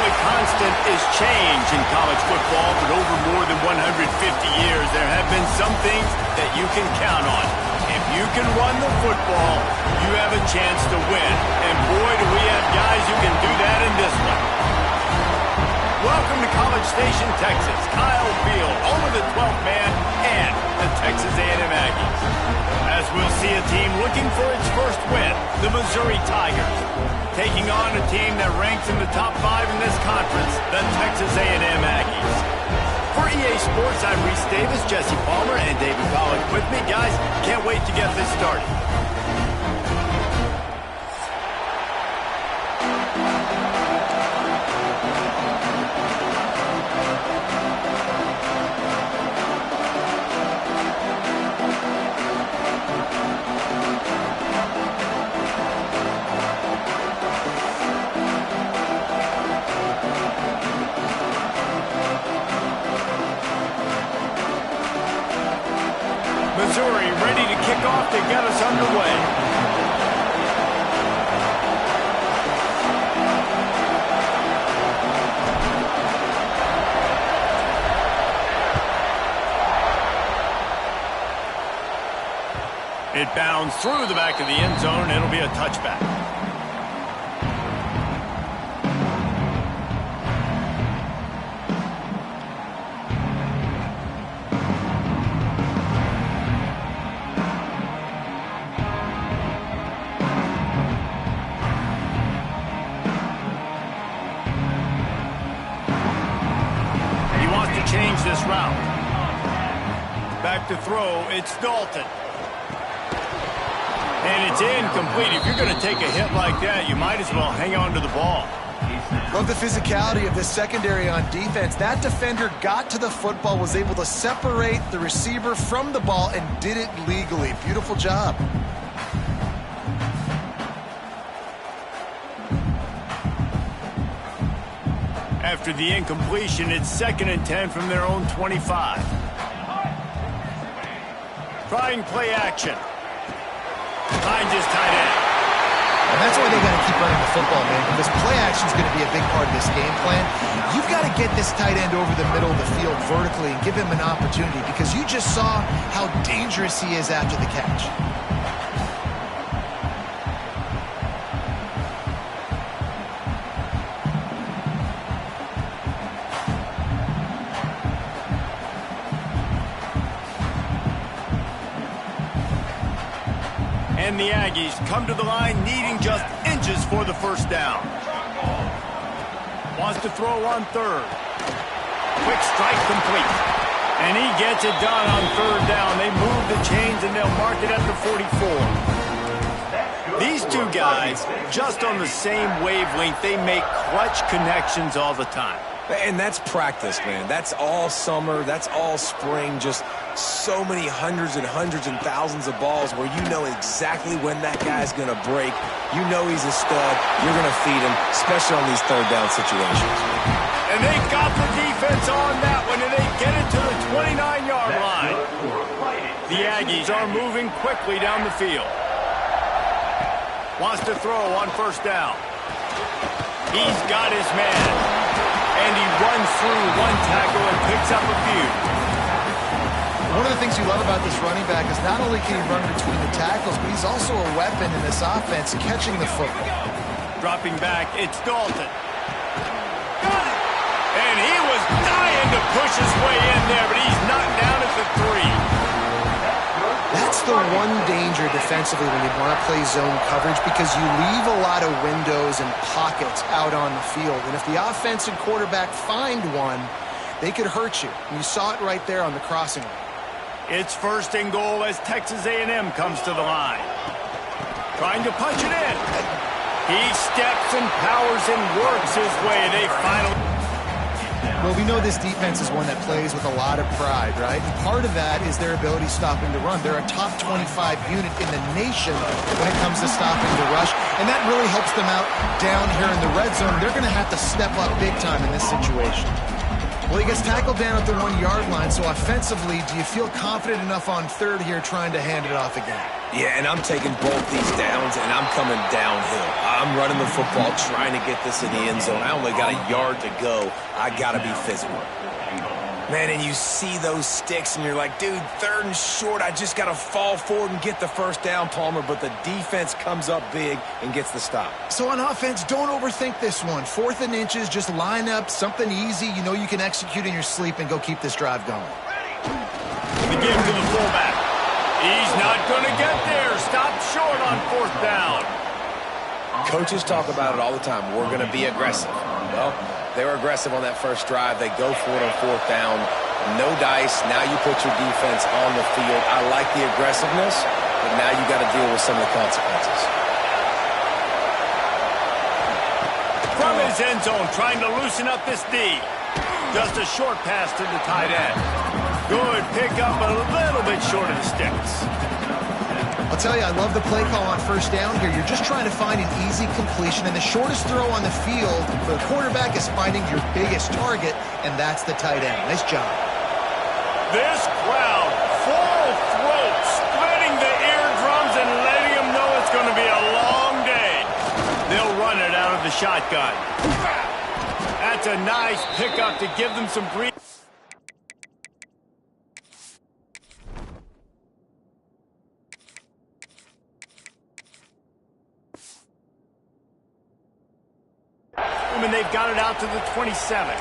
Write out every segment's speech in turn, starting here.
only constant is change in college football, but over more than 150 years, there have been some things that you can count on. If you can run the football, you have a chance to win. And boy, do we have guys who can do that in this one. Welcome to College Station, Texas. Kyle Field, home of the 12th man and the Texas A&M Aggies. As we'll see a team looking for its first win, the Missouri Tigers, taking on a team that ranks in the top 5 in this conference, the Texas A&M Aggies. For EA Sports, I'm Reese Davis, Jesse Palmer, and David Pollack with me. Guys, can't wait to get this started. Missouri ready to kick off to get us underway. It bounds through the back of the end zone. It'll be a touchback. Change this route. Back to throw, it's Dalton. And it's incomplete. If you're going to take a hit like that, you might as well hang on to the ball. Love the physicality of this secondary on defense. That defender got to the football, was able to separate the receiver from the ball, and did it legally. Beautiful job. After the incompletion, it's 2nd and 10 from their own 25. Trying play action. Finds his tight end. And that's why they got to keep running the football, man, because play action is going to be a big part of this game plan. You've got to get this tight end over the middle of the field vertically and give him an opportunity, because you just saw how dangerous he is after the catch. And the Aggies come to the line needing just inches for the first down. Wants to throw on 3rd. Quick strike complete. And he gets it done on 3rd down. They move the chains and they'll mark it at the 44. These two guys, just on the same wavelength, they make clutch connections all the time. And that's practice, man. That's all summer. That's all spring. Just so many hundreds and thousands of balls where you know exactly when that guy's going to break. You know he's a stud. You're going to feed him, especially on these 3rd down situations. And they got the defense on that one, and they get it to the 29-yard line. The Aggies are moving quickly down the field. Wants to throw on 1st down. He's got his man. And he runs through one tackle and picks up a few. One of the things you love about this running back is not only can he run between the tackles, but he's also a weapon in this offense, catching the football. Dropping back, it's Dalton. Got it! And he was dying to push his way in there, but he's knocked down at the 3. That's the one danger defensively when you want to play zone coverage, because you leave a lot of windows and pockets out on the field. And if the offense and quarterback find one, they could hurt you. And you saw it right there on the crossing line. It's 1st and goal as Texas A&M comes to the line. Trying to punch it in. He steps and powers and works his way. They finally... Well, we know this defense is one that plays with a lot of pride, right? And part of that is their ability stopping the run. They're a top 25 unit in the nation when it comes to stopping the rush, and that really helps them out down here in the red zone. They're going to have to step up big time in this situation. Well, he gets tackled down at the 1-yard line, so offensively, do you feel confident enough on 3rd here trying to hand it off again? Yeah, and I'm taking both these downs, and I'm coming downhill. I'm running the football, trying to get this in the end zone. I only got a yard to go. I got to be physical. Man, and you see those sticks, and you're like, dude, 3rd and short. I just got to fall forward and get the first down, Palmer, but the defense comes up big and gets the stop. So on offense, don't overthink this one. 4th and inches, just line up something easy you know you can execute in your sleep and go keep this drive going. The give to the fullback. He's not going to get there. Stop short on 4th down. Coaches talk about it all the time. We're going to be aggressive. Well, they were aggressive on that first drive. They go for it on 4th down. No dice. Now you put your defense on the field. I like the aggressiveness, but now you got to deal with some of the consequences. From his end zone, trying to loosen up this D. Just a short pass to the tight end. Good pickup, but a little bit short of the sticks. I'll tell you, I love the play call on 1st down here. You're just trying to find an easy completion, and the shortest throw on the field for the quarterback is finding your biggest target, and that's the tight end. Nice job. This crowd, full throat, splitting the eardrums and letting them know it's going to be a long day. They'll run it out of the shotgun. That's a nice pickup to give them some breathing. And they've got it out to the 27.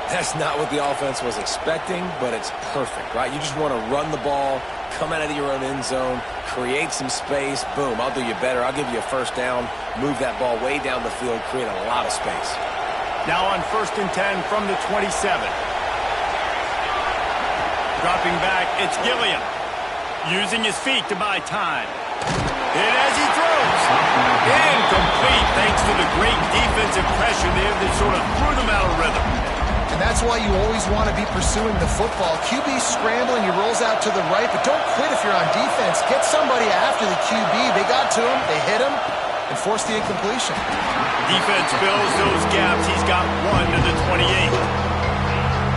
That's not what the offense was expecting, but it's perfect, right? You just want to run the ball, come out of your own end zone, create some space, boom, I'll do you better. I'll give you a 1st down, move that ball way down the field, create a lot of space. Now on 1st and 10 from the 27. Dropping back, it's Gilliam. Using his feet to buy time. And as he throws, incomplete thanks to the great defensive pressure there that sort of threw them out of rhythm. And that's why you always want to be pursuing the football. QB's scrambling, he rolls out to the right, but don't quit if you're on defense. Get somebody after the QB. They got to him, they hit him, and forced the incompletion. Defense fills those gaps. He's got 1 to the 28.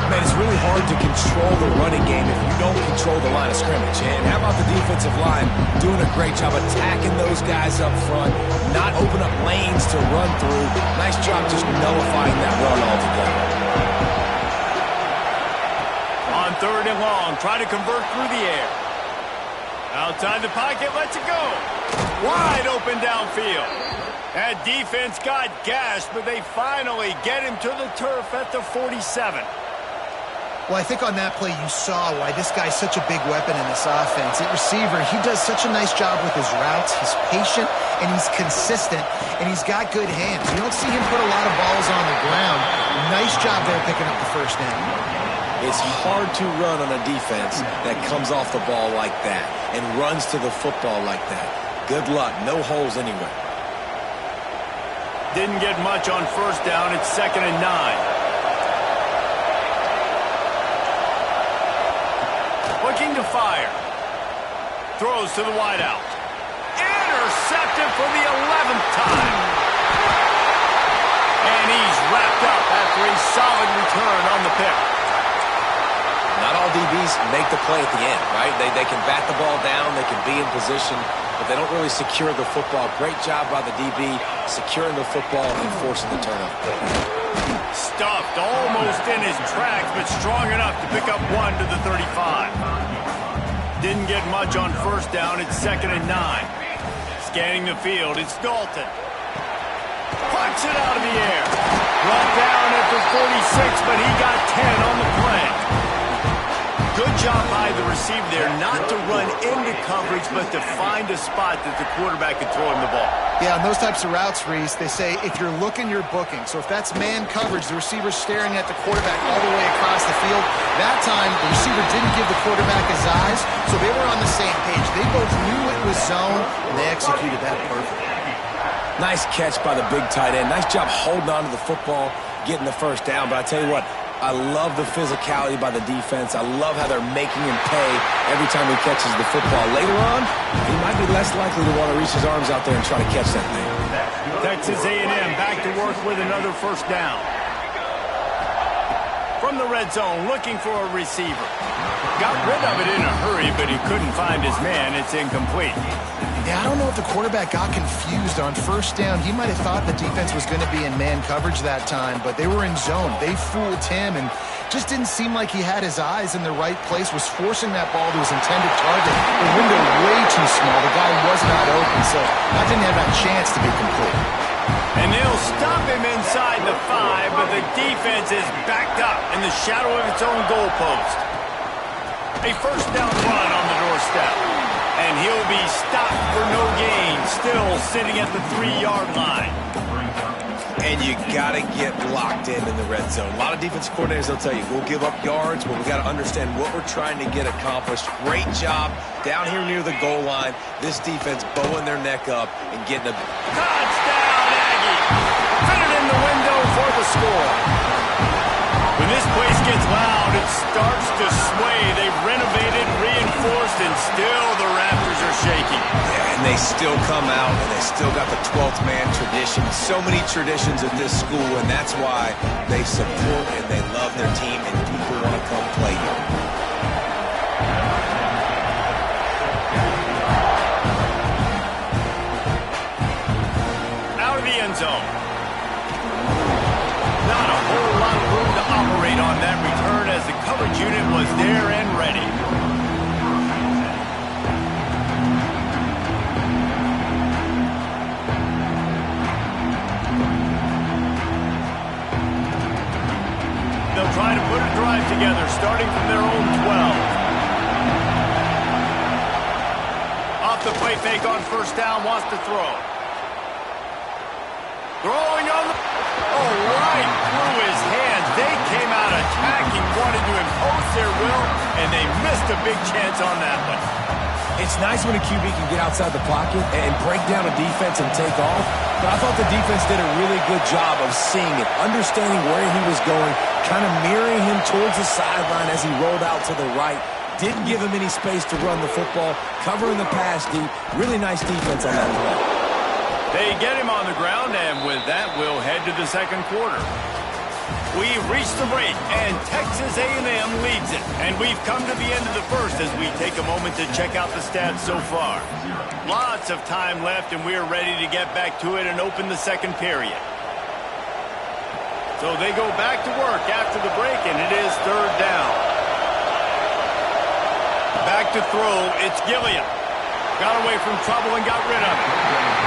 Man, it's really hard to control the running game if you don't control the line of scrimmage. And how about the defensive line doing a great job attacking those guys up front, not open up lanes to run through. Nice job just nullifying that run altogether. On 3rd and long, try to convert through the air. Outside the pocket, lets it go. Wide open downfield. That defense got gashed, but they finally get him to the turf at the 47. Well, I think on that play you saw why this guy's such a big weapon in this offense. At receiver, he does such a nice job with his routes. He's patient, and he's consistent, and he's got good hands. You don't see him put a lot of balls on the ground. Nice job there picking up the 1st down. It's hard to run on a defense that comes off the ball like that and runs to the football like that. Good luck. No holes anywhere. Didn't get much on 1st down. It's 2nd and 9. Looking to fire. Throws to the wideout. Intercepted for the 11th time. And he's wrapped up after a solid return on the pick. Not all DBs make the play at the end, right? They can bat the ball down, they can be in position, but they don't really secure the football. Great job by the DB securing the football and forcing the turnover. Stuffed almost in his tracks, but strong enough to pick up 1 to the 35. Didn't get much on 1st down. It's 2nd and 9. Scanning the field, it's Dalton. Punts it out of the air. Brought down at the 46, but he got 10 on the play. Good job by the receiver there, not to run into coverage, but to find a spot that the quarterback could throw him the ball. Yeah, on those types of routes, Reese, they say if you're looking, you're booking. So if that's man coverage, the receiver's staring at the quarterback all the way across the field. That time, the receiver didn't give the quarterback his eyes, so they were on the same page. They both knew it was zone, and they executed that perfectly. Nice catch by the big tight end. Nice job holding on to the football, getting the 1st down. But I tell you what, I love the physicality by the defense. I love how they're making him pay every time he catches the football. Later on, he might be less likely to want to reach his arms out there and try to catch that thing. Texas A&M back to work with another 1st down. from the red zone, looking for a receiver. Got rid of it in a hurry, but he couldn't find his man. It's incomplete. Yeah, I don't know if the quarterback got confused on first down. He might have thought the defense was going to be in man coverage that time, but they were in zone. They fooled him and just didn't seem like he had his eyes in the right place, was forcing that ball to his intended target. The window way too small. The guy was not open, so that didn't have a chance to be complete. And they'll stop him inside the 5, but the defense is backed up in the shadow of its own goalpost. A first down run on the doorstep. And he'll be stopped for no gain, still sitting at the 3-yard line. And you got to get locked in the red zone. A lot of defensive coordinators, they'll tell you, we'll give up yards, but we got to understand what we're trying to get accomplished. Great job down here near the goal line. This defense bowing their neck up and getting a... Touchdown, Aggie! Put it in the window for the score. When this place gets loud, it starts to sway. They've renovated, reinforced, and still the Raptors are shaking. Yeah, and they still come out, and they still got the 12th man tradition. So many traditions at this school, and that's why they support and they love their team, and people want to come play here. Out of the end zone. Not a whole lot of room to operate on that return as the coverage unit was there and ready. They'll try to put a drive together, starting from their own 12. Off the play fake on first down, wants to throw. Throwing on the... Oh, right through his hands. They came out attacking, wanted to impose their will, and they missed a big chance on that one. It's nice when a QB can get outside the pocket and break down a defense and take off, but I thought the defense did a really good job of seeing it, understanding where he was going, kind of mirroring him towards the sideline as he rolled out to the right. Didn't give him any space to run the football, covering the pass deep. Really nice defense on that play. They get him on the ground, and with that, we'll head to the second quarter. We've reached the break, and Texas A&M leads it. And we've come to the end of the first as we take a moment to check out the stats so far. Lots of time left, and we're ready to get back to it and open the second period. So they go back to work after the break, and it is third down. Back to throw, it's Gilliam. Got away from trouble and got rid of it.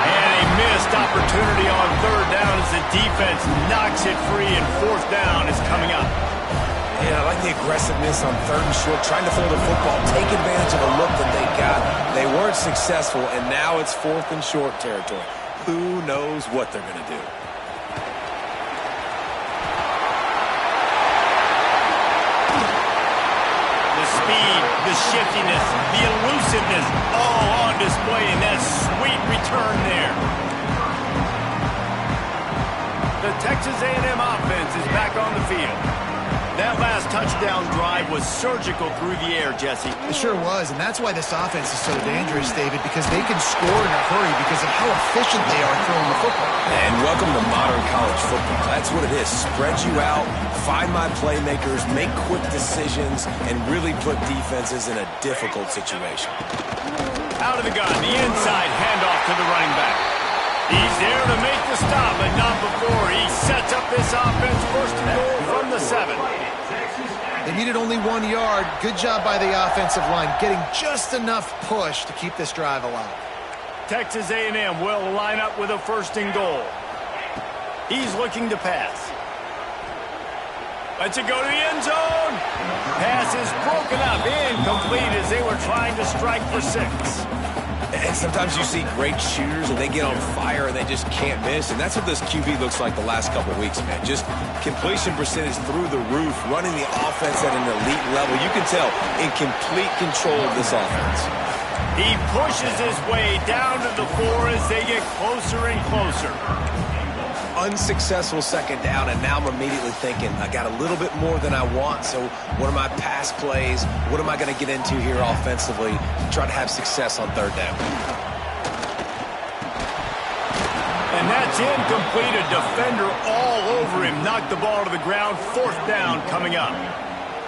And a missed opportunity on third down as the defense knocks it free, and fourth down is coming up. Yeah, I like the aggressiveness on third and short, trying to throw the football, take advantage of the look that they got. They weren't successful, and now it's fourth and short territory. Who knows what they're going to do? Speed, the shiftiness, the elusiveness, all on display in that sweet return there. The Texas A&M offense is back on the field. That last touchdown drive was surgical through the air, Jesse. It sure was, and that's why this offense is so dangerous, David, because they can score in a hurry because of how efficient they are throwing the football. And welcome to modern college football. That's what it is. Spread you out, find my playmakers, make quick decisions, and really put defenses in a difficult situation. Out of the gun, the inside handoff to the running back. He's there to make the stop, but not before he sets up this offense first and goal from the 7. They needed only 1 yard. Good job by the offensive line, getting just enough push to keep this drive alive. Texas A&M will line up with a first and goal. He's looking to pass. Lets it go to the end zone. Pass is broken up, incomplete as they were trying to strike for 6. And sometimes you see great shooters and they get on fire and they just can't miss. And that's what this QB looks like the last couple of weeks, man. Just completion percentage through the roof, running the offense at an elite level. You can tell in complete control of this offense. He pushes his way down to the 4 as they get closer and closer. Unsuccessful second down, and now I'm immediately thinking, I got a little bit more than I want, so what are my pass plays? What am I going to get into here offensively to try to have success on third down? And that's incomplete. A defender all over over him, knocked the ball to the ground. 4th down coming up.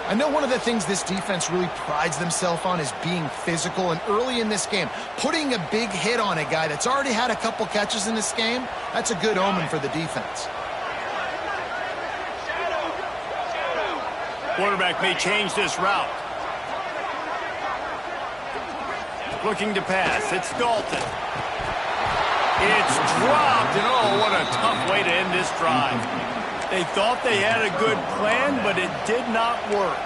I know one of the things this defense really prides themselves on is being physical, and early in this game, putting a big hit on a guy that's already had a couple catches in this game, that's a good omen for the defense. Quarterback may change this route. Looking to pass. It's Dalton. It's dropped, and oh, what a tough way to end this drive. They thought they had a good plan, but it did not work.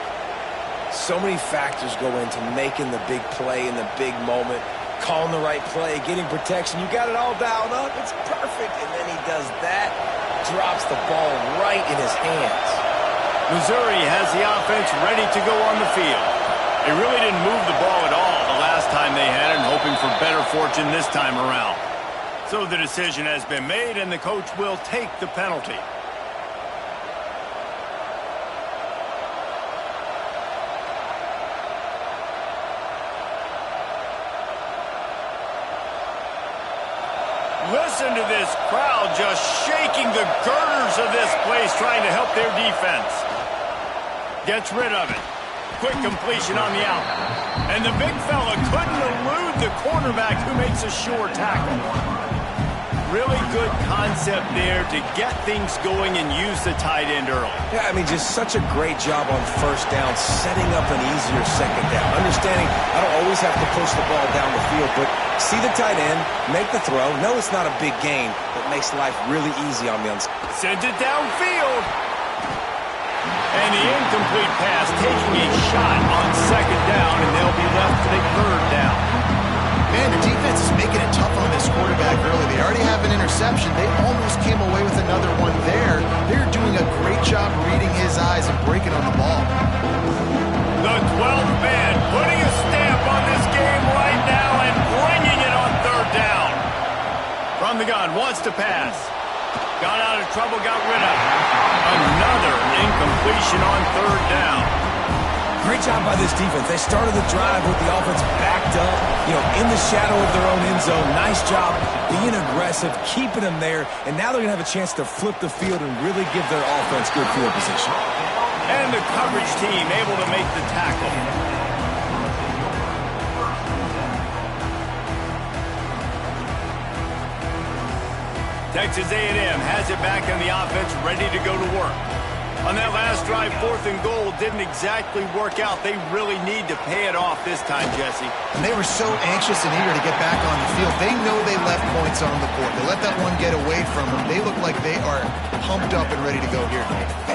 So many factors go into making the big play in the big moment, calling the right play, getting protection. You got it all dialed up. It's perfect. And then he does that, drops the ball right in his hands. Missouri has the offense ready to go on the field. They really didn't move the ball at all the last time they had it, hoping for better fortune this time around. So the decision has been made, and the coach will take the penalty. Listen to this crowd just shaking the girders of this place, trying to help their defense. Gets rid of it. Quick completion on the out. And the big fella couldn't elude the cornerback, who makes a sure tackle. Really good concept there to get things going and use the tight end early. Yeah, I mean, just such a great job on 1st down, setting up an easier 2nd down. Understanding I don't always have to push the ball down the field, but see the tight end, make the throw. No, it's not a big gain, but makes life really easy on me. Sends it downfield. And the incomplete pass, taking a shot on 2nd down, and they'll be left with a 3rd down. Man, the defense is making it tough on this quarterback early. They already have an interception. They almost came away with another one there. They're doing a great job reading his eyes and breaking on the ball. The 12th man putting a stamp on this game right now and bringing it on 3rd down. From the gun, wants to pass. Got out of trouble, got rid of it. Another incompletion on 3rd down. Great job by this defense. They started the drive with the offense backed up, in the shadow of their own end zone. Nice job being aggressive, keeping them there, and now they're going to have a chance to flip the field and really give their offense good field position. And the coverage team able to make the tackle. Texas A&M has it back on the offense, ready to go to work. On that last drive, 4th and goal didn't exactly work out. They really need to pay it off this time, Jesse. And they were so anxious and eager to get back on the field. They know they left points on the board. They let that one get away from them. They look like they are pumped up and ready to go here.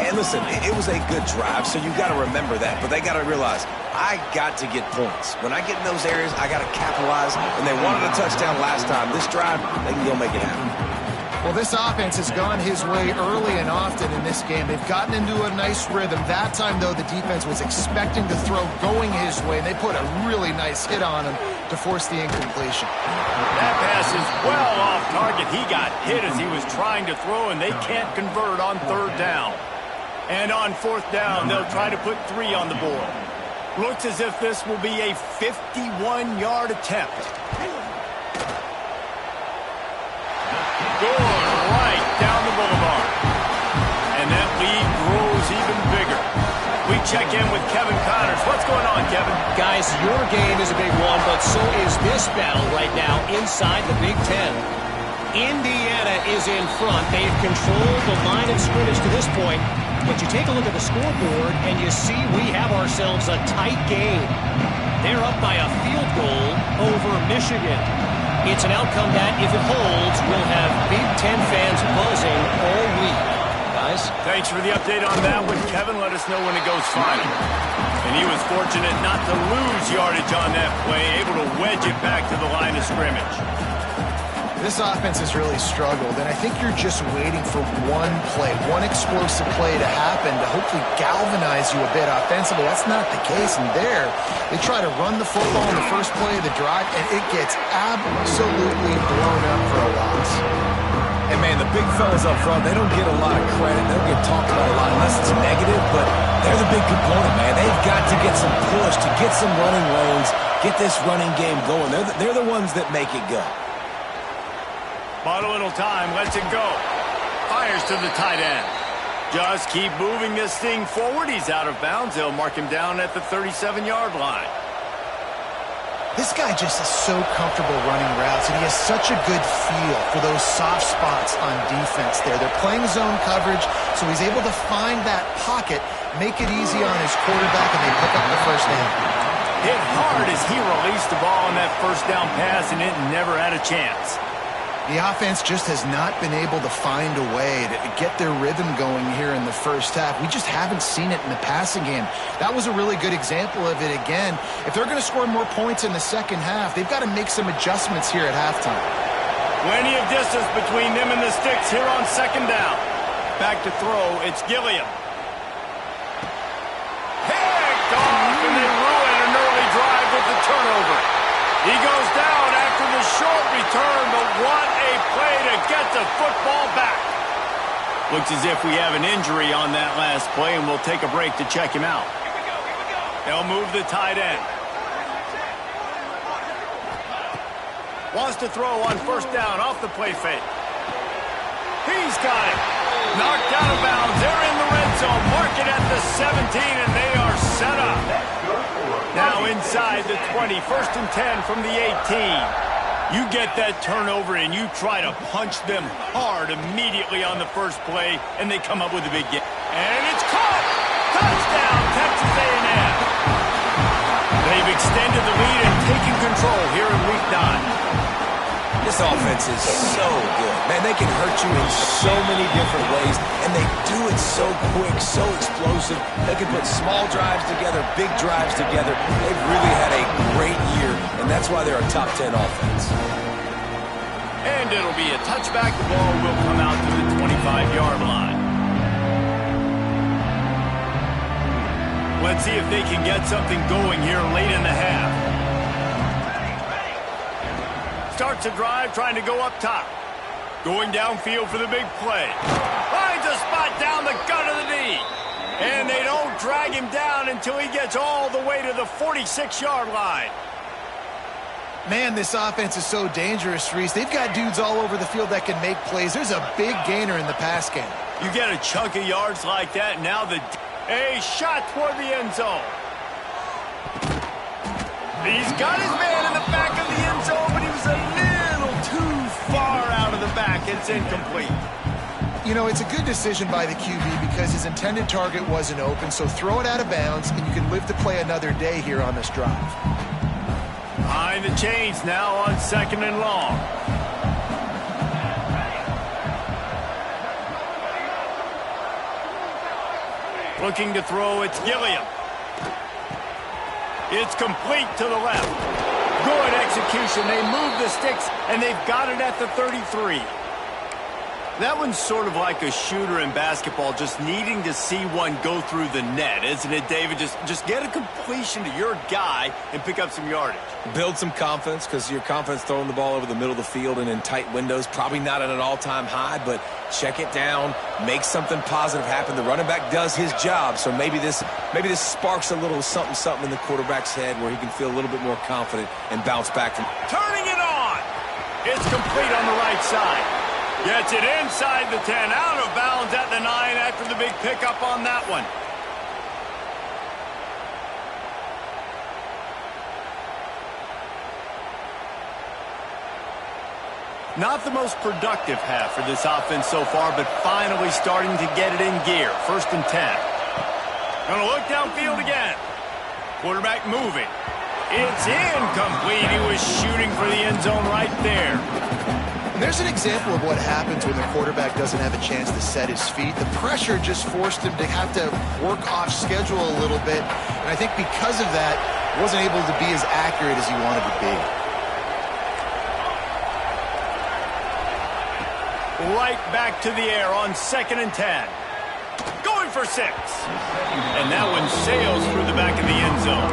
And listen, it was a good drive, so you got to remember that. But they got to realize, I got to get points. When I get in those areas, I got to capitalize. And they wanted a touchdown last time. This drive, they can go make it happen. Well, this offense has gone his way early and often in this game. They've gotten into a nice rhythm. That time, though, the defense was expecting the throw going his way. They put a really nice hit on him to force the incompletion. That pass is well off target. He got hit as he was trying to throw, and they can't convert on 3rd down. And on 4th down, they'll try to put 3 on the board. Looks as if this will be a 51-yard attempt. Going right down the boulevard. And that lead grows even bigger. We check in with Kevin Connors. What's going on, Kevin? Guys, your game is a big one, but so is this battle right now inside the Big Ten. Indiana is in front. They've controlled the line of scrimmage to this point, but you take a look at the scoreboard and you see we have ourselves a tight game. They're up by a field goal over Michigan. It's an outcome that, if it holds, will have Big Ten fans buzzing all week. Guys? Thanks for the update on that one, Kevin. Let us know when it goes final. And he was fortunate not to lose yardage on that play, able to wedge it back to the line of scrimmage. This offense has really struggled, and I think you're just waiting for one play, one explosive play to happen to hopefully galvanize you a bit offensively. That's not the case, and there, they try to run the football in the first play of the drive, and it gets absolutely blown up for a loss. And, man, the big fellas up front, they don't get a lot of credit. They don't get talked about a lot unless it's negative, but they're the big component, man. They've got to get some push, to get some running lanes, get this running game going. They're the ones that make it go. Bought a little time, lets it go. Fires to the tight end. Just keep moving this thing forward. He's out of bounds. They'll mark him down at the 37-yard line. This guy just is so comfortable running routes, and he has such a good feel for those soft spots on defense there. They're playing zone coverage, so he's able to find that pocket, make it easy on his quarterback, and they pick up the first down. Hit hard as he released the ball on that first down pass, and it never had a chance. The offense just has not been able to find a way to get their rhythm going here in the first half. We just haven't seen it in the passing game. That was a really good example of it again. If they're going to score more points in the second half, they've got to make some adjustments here at halftime. Plenty of distance between them and the sticks here on second down. Back to throw, it's Gilliam. Picked off, and they ruin an early drive with the turnover. He goes down after the short return, but what a play to get the football back. Looks as if we have an injury on that last play, and we'll take a break to check him out. They'll move the tight end. Wants to throw on first down off the play fake. He's got it. Knocked out of bounds. They're in the red zone. Mark it at the 17, and they are set up. Now inside the 20, 1st and 10 from the 18. You get that turnover and you try to punch them hard immediately on the first play, and they come up with a big game. And it's caught! Touchdown, Texas A&M! They've extended the lead and taken control here in Week 9. This offense is so good. Man, they can hurt you in so many different ways, and they do it so quick, so explosive. They can put small drives together, big drives together. They've really had a great year, and that's why they're a top 10 offense. And it'll be a touchback. The ball will come out to the 25-yard line. Let's see if they can get something going here late in the half. Starts a drive trying to go up top. Going downfield for the big play. Finds a spot down the gut of the knee. And they don't drag him down until he gets all the way to the 46-yard line. Man, this offense is so dangerous, Reese. They've got dudes all over the field that can make plays. There's a big gainer in the pass game. You get a chunk of yards like that, now a shot toward the end zone. He's got his man in the back of the end zone, but he was a little too far out of the back. It's incomplete. You know, it's a good decision by the QB because his intended target wasn't open, so throw it out of bounds, and you can live to play another day here on this drive. Behind the chains now on 2nd and long. Looking to throw, it's Gilliam. It's complete to the left. Good execution. They move the sticks, and they've got it at the 33. That one's sort of like a shooter in basketball, just needing to see one go through the net, isn't it, David? Just get a completion to your guy and pick up some yardage. Build some confidence, because your confidence throwing the ball over the middle of the field and in tight windows, probably not at an all-time high, but check it down, make something positive happen. The running back does his job, so maybe this sparks a little something in the quarterback's head where he can feel a little bit more confident and bounce back from. Turning it on! It's complete on the right side. Gets it inside the 10, out of bounds at the 9 after the big pickup on that one. Not the most productive half for this offense so far, but finally starting to get it in gear. 1st and 10. Gonna look downfield again. Quarterback moving. It's incomplete. He was shooting for the end zone right there. There's an example of what happens when the quarterback doesn't have a chance to set his feet. The pressure just forced him to have to work off schedule a little bit, and I think because of that, wasn't able to be as accurate as he wanted to be. Right back to the air on 2nd and 10. Going for 6. And that one sails through the back of the end zone.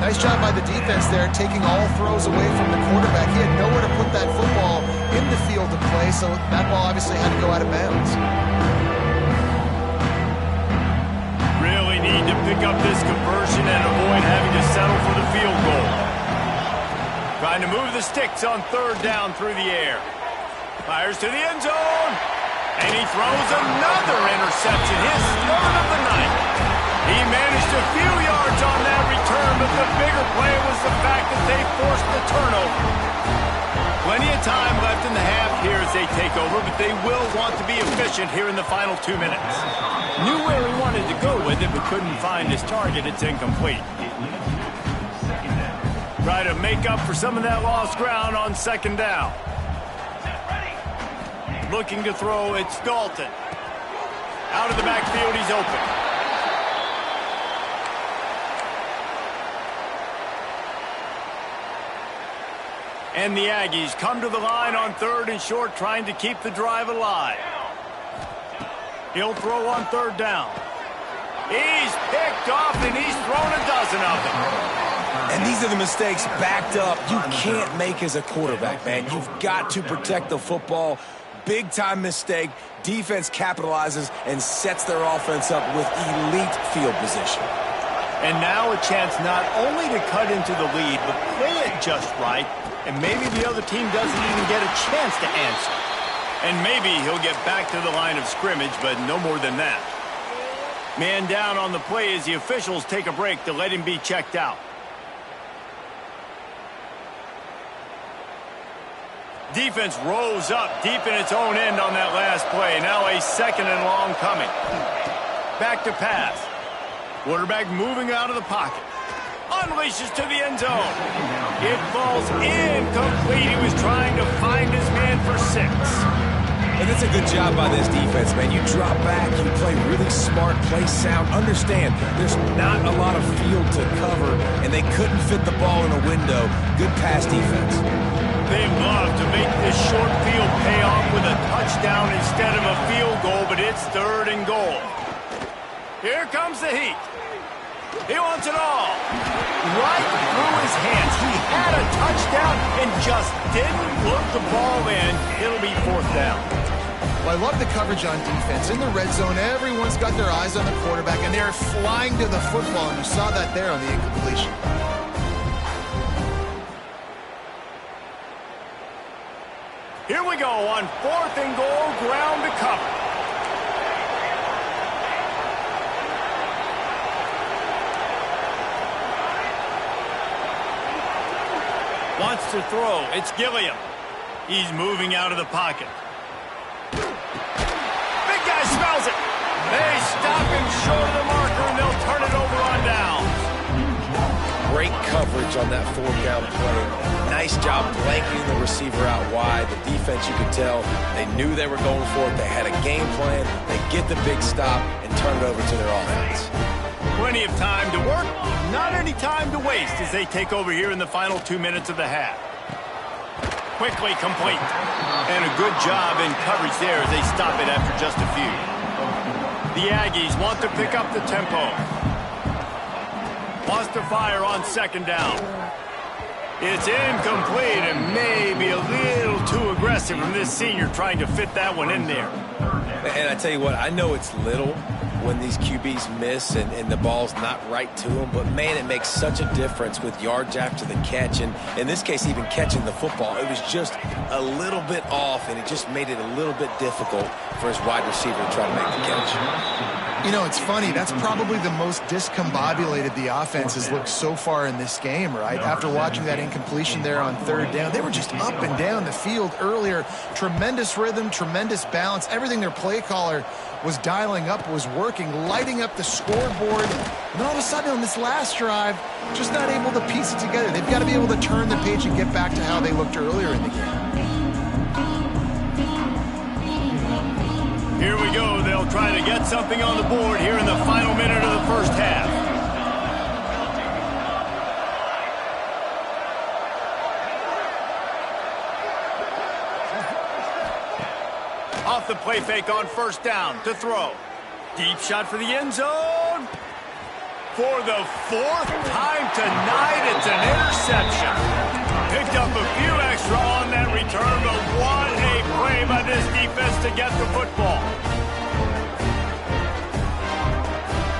Nice job by the defense there, taking all throws away from the quarterback. He had nowhere to put that football in the field to play, so that ball obviously had to go out of bounds. Really need to pick up this conversion and avoid having to settle for the field goal. Trying to move the sticks on 3rd down through the air. Fires to the end zone. And he throws another interception, his third of the night. He managed a few yards on that return, but the bigger play was the fact that they forced the turnover. Plenty of time left in the half here as they take over, but they will want to be efficient here in the final 2 minutes. Knew where he wanted to go with it, but couldn't find his target. It's incomplete. Try to make up for some of that lost ground on second down. Looking to throw, it's Dalton. Out of the backfield, he's open. And the Aggies come to the line on 3rd and short, trying to keep the drive alive. He'll throw on 3rd down. He's picked off, and he's thrown a dozen of them. And these are the mistakes backed up you can't make as a quarterback, man. You've got to protect the football. Big-time mistake. Defense capitalizes and sets their offense up with elite field position. And now a chance not only to cut into the lead, but play it just right, and maybe the other team doesn't even get a chance to answer. And maybe he'll get back to the line of scrimmage, but no more than that. Man down on the play as the officials take a break to let him be checked out. Defense rose up deep in its own end on that last play. Now a 2nd and long coming. Back to pass. Quarterback moving out of the pocket. Unleashes to the end zone. It falls incomplete. He was trying to find his man for 6. And it's a good job by this defense, man. You drop back, you play really smart, play sound. Understand, there's not a lot of field to cover, and they couldn't fit the ball in a window. Good pass defense. They love to make this short field pay off with a touchdown instead of a field goal, but it's 3rd and goal. Here comes the heat. He wants it all. Right through his hands. He had a touchdown and just didn't look the ball in. It'll be 4th down. Well, I love the coverage on defense. In the red zone, everyone's got their eyes on the quarterback, and they're flying to the football, and you saw that there on the incompletion. Here we go on 4th and goal, ground to cover. Wants to throw. It's Gilliam. He's moving out of the pocket. Big guy smells it. They stop him short of the marker, and they'll turn it over on downs. Great coverage on that 4th down play. Nice job blanketing the receiver out wide. The defense, you could tell, they knew they were going for it. They had a game plan. They get the big stop and turn it over to their offense. Plenty of time to work, not any time to waste as they take over here in the final 2 minutes of the half. Quickly complete. And a good job in coverage there as they stop it after just a few. The Aggies want to pick up the tempo. Wants to fire on 2nd down. It's incomplete and maybe a little too aggressive from this senior trying to fit that one in there. And I tell you what, I know it's little when these QBs miss and the ball's not right to them, but man, it makes such a difference with yards after the catch, and in this case, even catching the football. It was just a little bit off, and it just made it a little bit difficult for his wide receiver to try to make the catch. You know, it's funny. That's probably the most discombobulated the offense has looked so far in this game, right? After watching that incompletion there on 3rd down, they were just up and down the field earlier. Tremendous rhythm, tremendous balance. Everything their play caller was dialing up was working, lighting up the scoreboard. And all of a sudden on this last drive, just not able to piece it together. They've got to be able to turn the page and get back to how they looked earlier in the game. Here we go. They'll try to get something on the board here in the final minute of the first half. Off the play fake on 1st down to throw. Deep shot for the end zone. For the 4th time tonight, it's an interception. Picked up a few extra on that return, but what a play by this defense to get the football.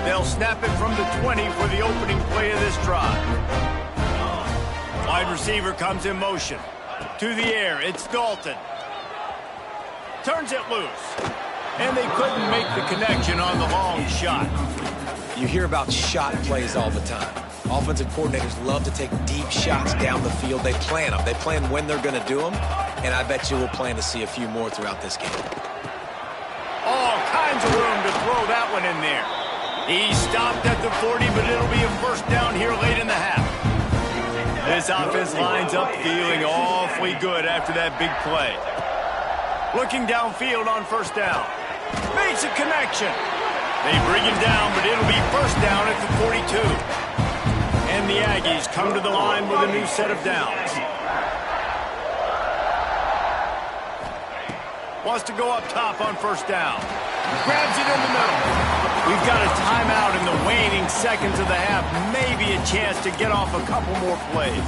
They'll snap it from the 20 for the opening play of this drive. Wide receiver comes in motion. To the air, it's Dalton. Turns it loose. and they couldn't make the connection on the long shot. You hear about shot plays all the time. Offensive coordinators love to take deep shots down the field. They plan them. They plan when they're going to do them, and I bet you we'll plan to see a few more throughout this game. All kinds of room to throw that one in there. He stopped at the 40, but it'll be a first down here late in the half. This offense lines up feeling awfully good after that big play. Looking downfield on first down. Makes a connection. They bring him down, but it'll be first down at the 42. And the Aggies come to the line with a new set of downs. Wants to go up top on first down. Grabs it in the middle. We've got a timeout in the waning seconds of the half. Maybe a chance to get off a couple more plays.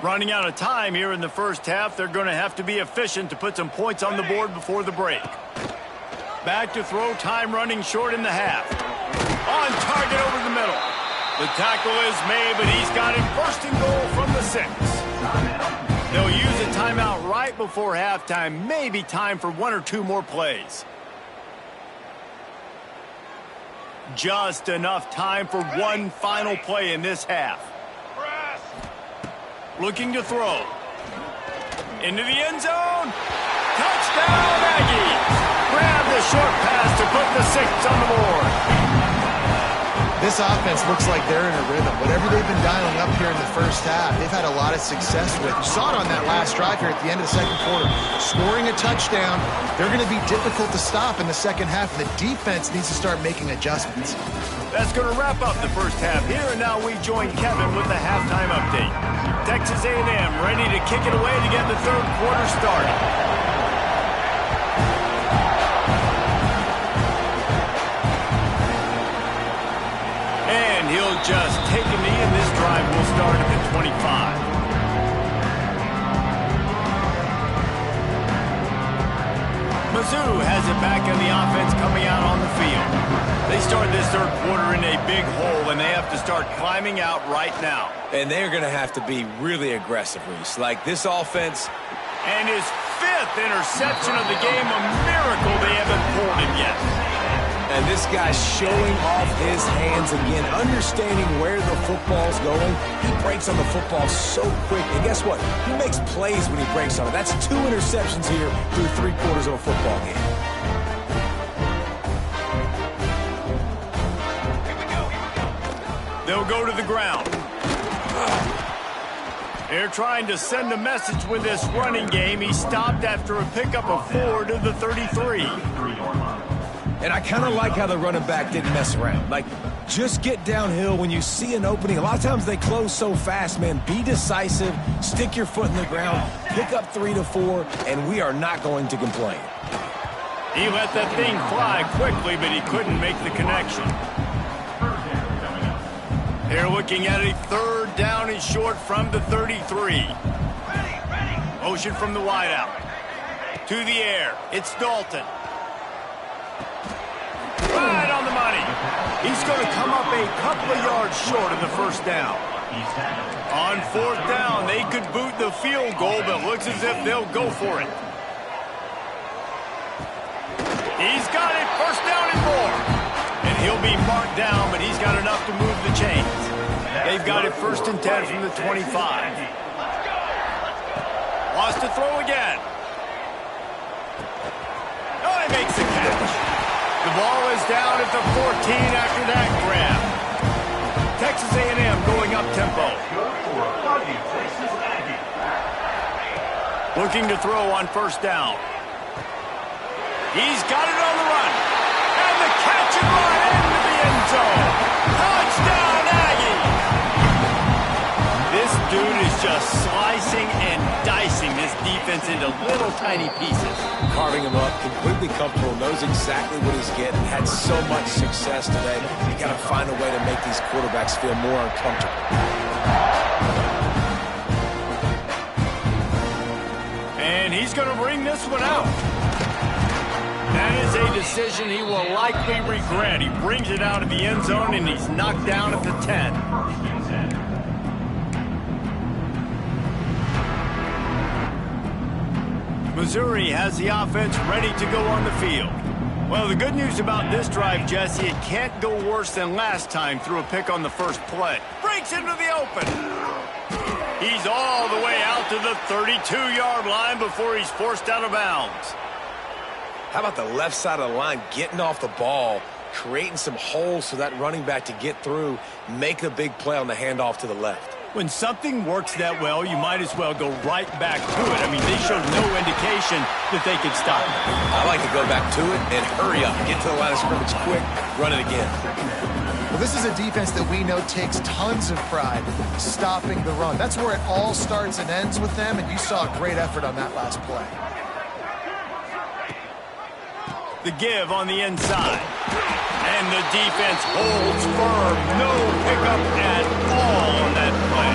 Running out of time here in the first half. They're going to have to be efficient to put some points on the board before the break. Back to throw, time running short in the half. On target over the middle. The tackle is made, but he's got it first and goal from the 6. They'll use a timeout right before halftime. Maybe time for 1 or 2 more plays. Just enough time for one final play in this half. Looking to throw. Into the end zone. Touchdown, Aggies. Grab the short pass to put the 6 on the board. This offense looks like they're in a rhythm. Whatever they've been dialing up here in the first half, they've had a lot of success with. You saw it on that last drive here at the end of the second quarter. Scoring a touchdown, they're going to be difficult to stop in the second half, and the defense needs to start making adjustments. That's going to wrap up the first half here, and now we join Kevin with the halftime update. Texas A&M ready to kick it away to get the third quarter started. And he'll just take a knee, and this drive will start at the 25. Mizzz has it back in the offense coming out on the field. They start this third quarter in a big hole, and they have to start climbing out right now. And they're going to have to be really aggressive, Reese. Like this offense. And his 5th interception of the game, a miracle they haven't pulled him yet. And this guy's showing off his hands again, understanding where the football's going. He breaks on the football so quick. And guess what? He makes plays when he breaks on it. That's 2 interceptions here through 3 quarters of a football game. They'll go to the ground. They're trying to send a message with this running game. He stopped after a pickup of 4 to the 33. And I kind of like how the running back didn't mess around. Like, just get downhill when you see an opening. A lot of times they close so fast, man. Be decisive, stick your foot in the ground, pick up 3 to 4, and we are not going to complain. He let that thing fly quickly, but he couldn't make the connection. They're looking at a third down and short from the 33. Motion from the wideout. To the air. It's Dalton. Right on the money. He's going to come up a couple of yards short of the first down. On fourth down, they could boot the field goal, but looks as if they'll go for it. He's got it. First down and more. And he'll be marked down, but he's got enough to move the chains. They've got it 1st and 10 from the 25. Wants to throw again. Oh, he makes the catch. The ball is down at the 14 after that grab. Texas A&M going up tempo. Looking to throw on first down. He's got it on the run. And the catch and run into the end zone. Touchdown, Aggies! This dude is just slicing and dicing this defense into little tiny pieces. Carving him up, completely comfortable, knows exactly what he's getting, had so much success today. You got to find a way to make these quarterbacks feel more uncomfortable. And he's going to bring this one out. That is a decision he will likely regret. He brings it out of the end zone, and he's knocked down at the 10. Missouri has the offense ready to go on the field. Well, the good news about this drive, Jesse, it can't go worse than last time through a pick on the first play. Breaks into the open. He's all the way out to the 32-yard line before he's forced out of bounds. How about the left side of the line getting off the ball, creating some holes for that running back to get through, make a big play on the handoff to the left. When something works that well, you might as well go right back to it. I mean, they showed no indication that they could stop it. I like to go back to it and hurry up. Get to the line of scrimmage quick, run it again. Well, this is a defense that we know takes tons of pride stopping the run. That's where it all starts and ends with them, and you saw a great effort on that last play. The give on the inside. And the defense holds firm. No pickup at all on that play.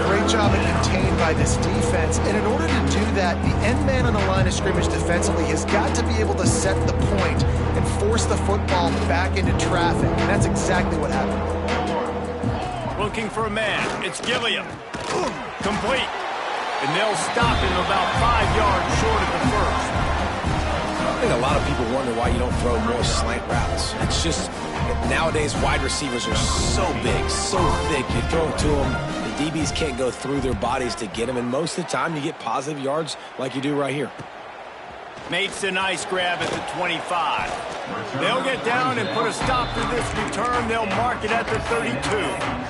Great job at contained by this defense. And in order to do that, the end man on the line of scrimmage defensively has got to be able to set the point and force the football back into traffic. And that's exactly what happened. Looking for a man. It's Gilliam. Complete. And they'll stop him about 5 yards short of the first. I think a lot of people wonder why you don't throw more slant routes. It's just nowadays wide receivers are so big, so thick. You throw it to them, the DBs can't go through their bodies to get them, and most of the time you get positive yards like you do right here. Makes a nice grab at the 25. They'll get down and put a stop to this return. They'll mark it at the 32.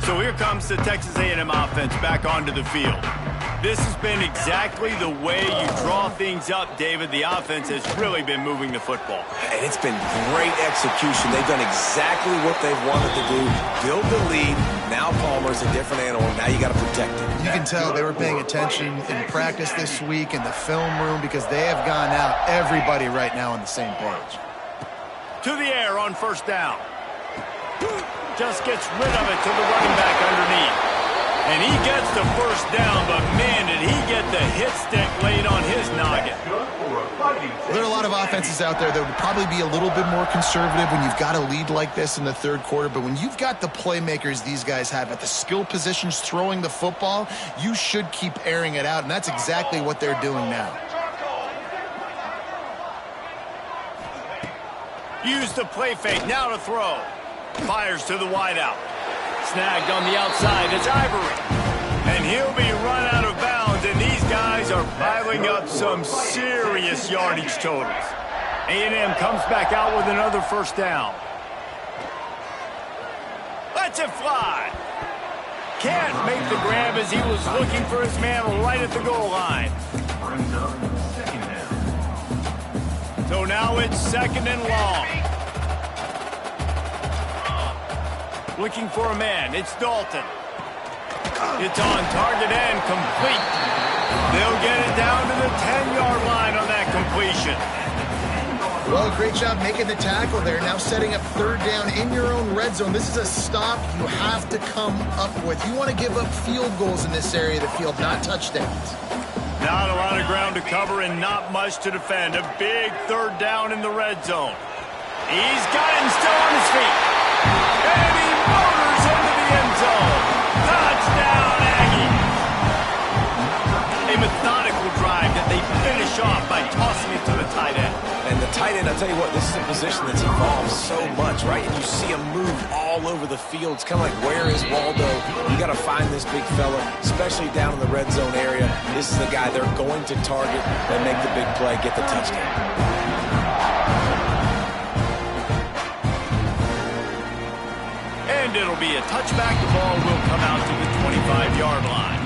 So here comes the Texas A&M offense back onto the field. This has been exactly the way you draw things up, David. The offense has really been moving the football. And it's been great execution. They've done exactly what they've wanted to do. Build the lead. Now Palmer's a different animal. Now you got to protect it. You can tell they were paying attention in practice this week in the film room because they have gone out, everybody right now on the same page. To the air on first down. Just gets rid of it to the running back underneath. And he gets the first down, but man, did he get the hit stick laid on his noggin. There are a lot of offenses out there that would probably be a little bit more conservative when you've got a lead like this in the third quarter, but when you've got the playmakers these guys have at the skill positions throwing the football, you should keep airing it out, and that's exactly what they're doing now. Use the play fake, now to throw. Fires to the wideout. Snagged on the outside, it's Ivory. And he'll be run out of bounds, and these guys are piling up some serious yardage totals. A&M comes back out with another first down. Lets it fly. Can't make the grab as he was looking for his man right at the goal line. So now it's second and long. Looking for a man. It's Dalton. It's on target and complete. They'll get it down to the 10-yard line on that completion. Well, great job making the tackle there. Now setting up third down in your own red zone. This is a stop you have to come up with. You want to give up field goals in this area of the field, not touchdowns. Not a lot of ground to cover and not much to defend. A big third down in the red zone. He's got it and still on his feet. And he motors into the end zone. Touchdown, Aggie. A methodical drive that they finish off by tossing it to the tight end. And the tight end, I'll tell you what, this is a position that's evolved so much, right? And you see him move all over the field. It's kind of like, where is Waldo? You got to find this big fella, especially down in the red zone area. This is the guy they're going to target and make the big play, get the touchdown. and it'll be a touchback. The ball will come out to the 25-yard line.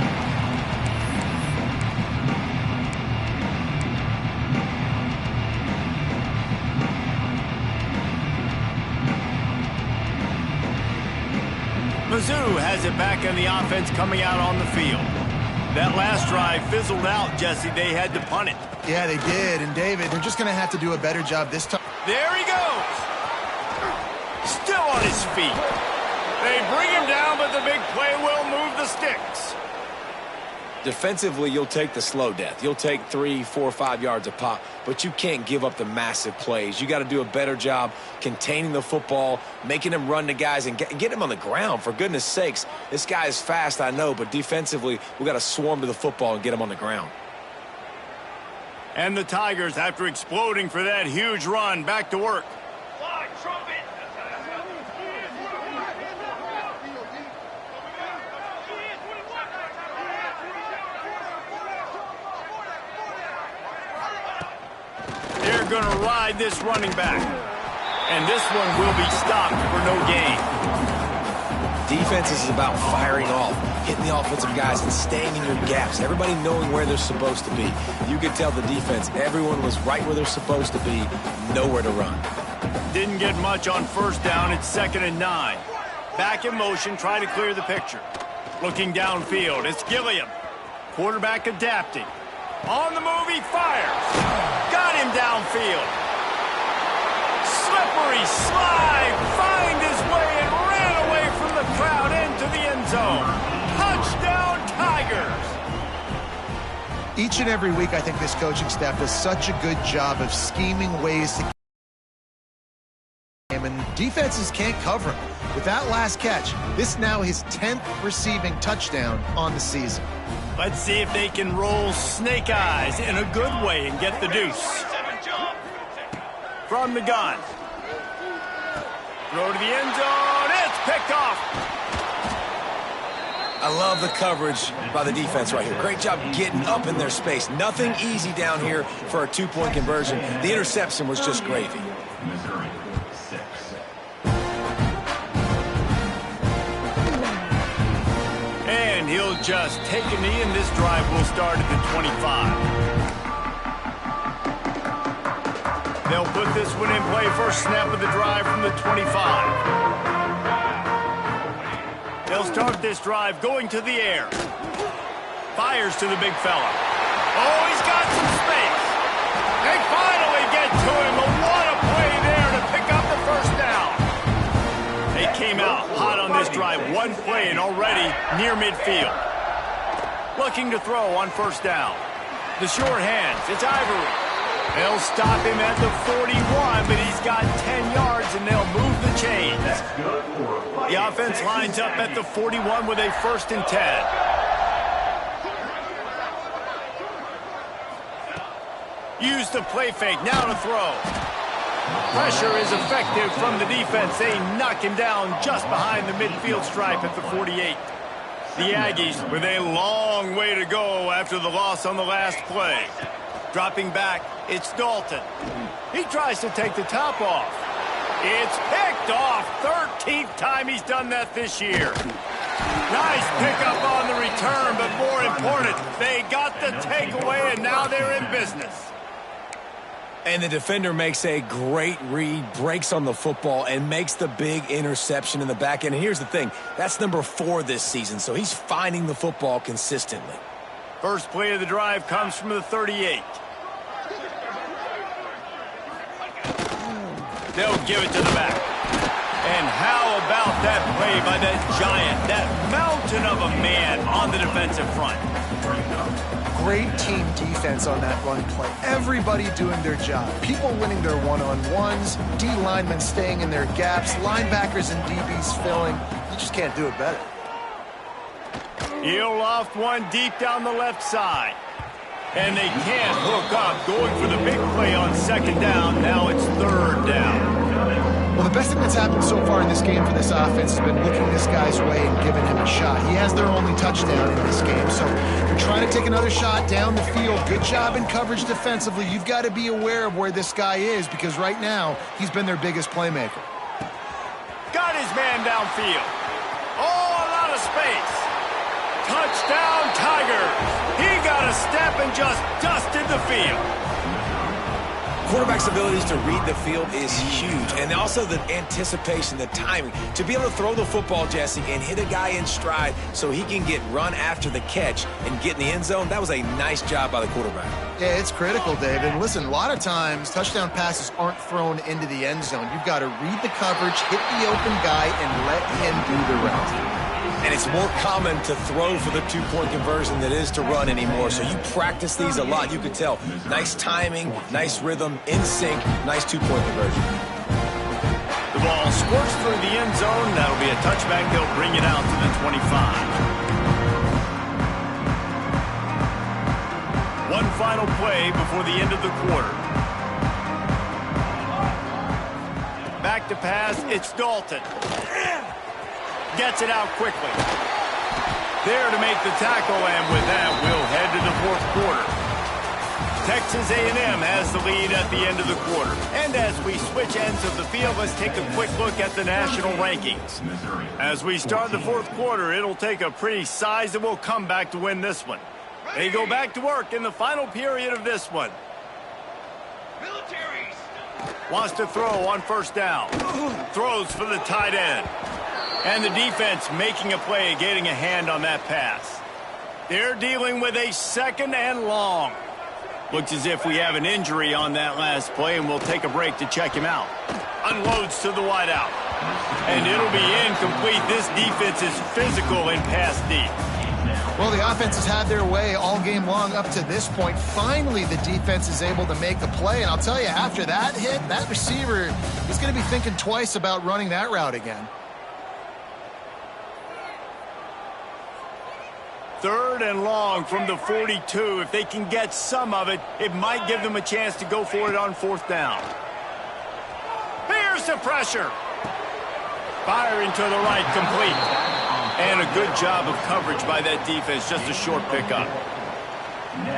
Mizz has it back in the offense coming out on the field. That last drive fizzled out, Jesse. They had to punt it. Yeah, they did. And, David, they're just going to have to do a better job this time. There he goes. Still on his feet. They bring him down, but the big play will move the sticks. Defensively, you'll take the slow death. You'll take 3, 4, 5 yards a pop, but you can't give up the massive plays. You got to do a better job containing the football, making him run to guys, and get him on the ground, for goodness sakes. This guy is fast, I know, but defensively, we got to swarm to the football and get him on the ground. And the Tigers, after exploding for that huge run, back to work. They're going to ride this running back. And this one will be stopped for no gain. Defense is about firing off, hitting the offensive guys and staying in your gaps. Everybody knowing where they're supposed to be. You could tell the defense, everyone was right where they're supposed to be, nowhere to run. Didn't get much on first down. It's 2nd and 9. Back in motion, try to clear the picture. Looking downfield, it's Gilliam. Quarterback adapting. On the move, he fires. Got him downfield. Slippery slide. Find his way and ran away from the crowd into the end zone. Touchdown, Tigers. Each and every week, I think this coaching staff does such a good job of scheming ways to him, and defenses can't cover him. With that last catch, this now his 10th receiving touchdown on the season. Let's see if they can roll snake eyes in a good way and get the deuce. From the gun. Throw to the end zone. It's picked off. I love the coverage by the defense right here. Great job getting up in their space. Nothing easy down here for a 2-point conversion. The interception was just gravy. And he'll just take a knee, and this drive will start at the 25. They'll put this one in play. First snap of the drive from the 25. They'll start this drive going to the air. Fires to the big fella. Oh, he's got some space. They finally get to him. But what a play there to pick up the first down. They came out hot on this drive. One play and already near midfield. Looking to throw on first down. The short hands. It's Ivory. They'll stop him at the 41, but he's got 10 yards, and they'll move the chains. The offense lines up at the 41 with a 1st and 10. Use the play fake. Now to throw. Pressure is effective from the defense. They knock him down just behind the midfield stripe at the 48. The Aggies with a long way to go after the loss on the last play. Dropping back, it's Dalton. He tries to take the top off. It's picked off. 13th time he's done that this year. Nice pickup on the return, but more important, they got the takeaway, and now they're in business. And the defender makes a great read, breaks on the football, and makes the big interception in the back end. And here's the thing, that's number 4 this season, so he's finding the football consistently. First play of the drive comes from the 38. They'll give it to the back. And how about that play by that giant, that mountain of a man on the defensive front? Great team defense on that run play. Everybody doing their job. People winning their one-on-ones, D linemen staying in their gaps, linebackers and DBs filling. You just can't do it better. He'll loft one deep down the left side. And they can't hook up, going for the big play on 2nd down. Now it's 3rd down. Well, the best thing that's happened so far in this game for this offense has been looking this guy's way and giving him a shot. He has their only touchdown in this game, so they're trying to take another shot down the field. Good job in coverage defensively. You've got to be aware of where this guy is, because right now he's been their biggest playmaker. Got his man downfield. space. Touchdown, Tigers. He got a step and just dusted the field. Quarterback's abilities to read the field is huge, and also the anticipation, the timing. To be able to throw the football, Jesse, and hit a guy in stride so he can get run after the catch and get in the end zone, that was a nice job by the quarterback. Yeah, it's critical, David. And listen, a lot of times touchdown passes aren't thrown into the end zone. You've got to read the coverage, hit the open guy, and let him do the rest. And it's more common to throw for the two-point conversion than it is to run anymore. So you practice these a lot. You can tell. Nice timing, nice rhythm, in sync, nice two-point conversion. The ball squirts through the end zone. That'll be a touchback. They'll bring it out to the 25. One final play before the end of the quarter. Back to pass. It's Dalton. Gets it out quickly. There to make the tackle, and with that, we'll head to the fourth quarter. Texas A&M has the lead at the end of the quarter. And as we switch ends of the field, let's take a quick look at the national rankings. As we start the fourth quarter, it'll take a pretty sizable comeback to win this one. They go back to work in the final period of this one. Wants to throw on first down. Throws for the tight end. And the defense making a play, getting a hand on that pass. They're dealing with a second and long. Looks as if we have an injury on that last play, and we'll take a break to check him out. Unloads to the wideout. And it'll be incomplete. This defense is physical and pass deep. Well, the offense has had their way all game long up to this point. Finally, the defense is able to make the play. And I'll tell you, after that hit, that receiver is going to be thinking twice about running that route again. Third and long from the 42. If they can get some of it, it might give them a chance to go for it on fourth down. Here's the pressure. Firing to the right, complete. And a good job of coverage by that defense. Just a short pickup.